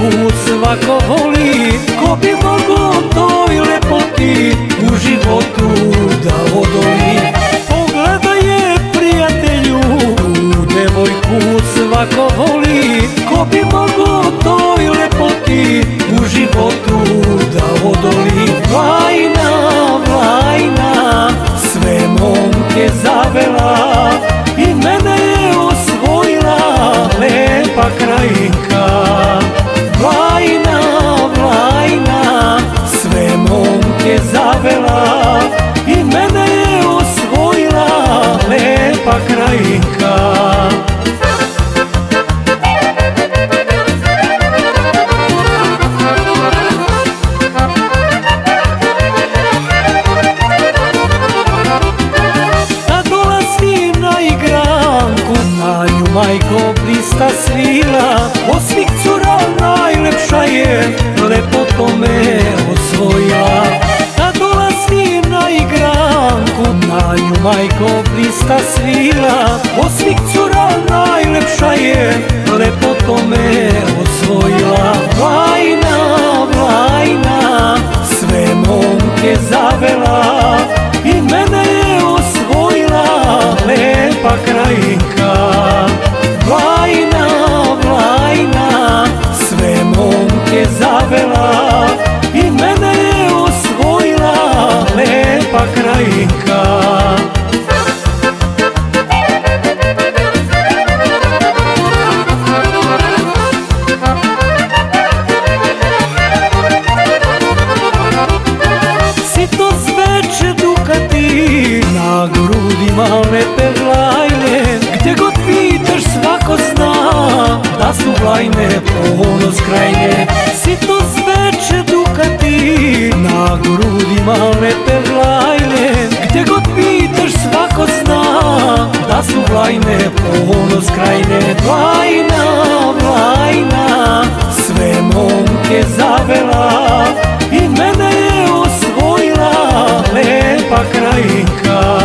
devojku svako voli, ko bi mogao toj lepoti u životu da odoli. Pogledaj je, prijatelju, tu devojku svako voli, ko bi mogao toj lepoti u životu da odoli. Vlajna, Vlajna, sve momke zavela i mene je osvojila lepa krajinka. Vlajna, Vlajna, sve momke zavela i mene je osvojila lepa krajinka. Majko blista svila, od svih cura najlepša je, lepoto me osvojila. Kad dolazim na igranku, na nju majko blista svila, od svih cura najlepša je, lepoto me osvojila. Vlajna, Vlajna, sve momke zavela i mene je osvojila lepa krajinka. Vlajna, Vlajna, sve momke zavela i mene je osvojila lepa krajinka. Sito zveče Dukati, na grudima lepe Vlajne, gdje god pitaš svako zna da su Vlajne ponos krajine. Sito zveče Dukati, na grudima lepe Vlajne, gdje god pitaš svako zna da su Vlajne ponos krajine. Vlajna, Vlajna, sve momke zavela i mene je osvojila lepa krajinka.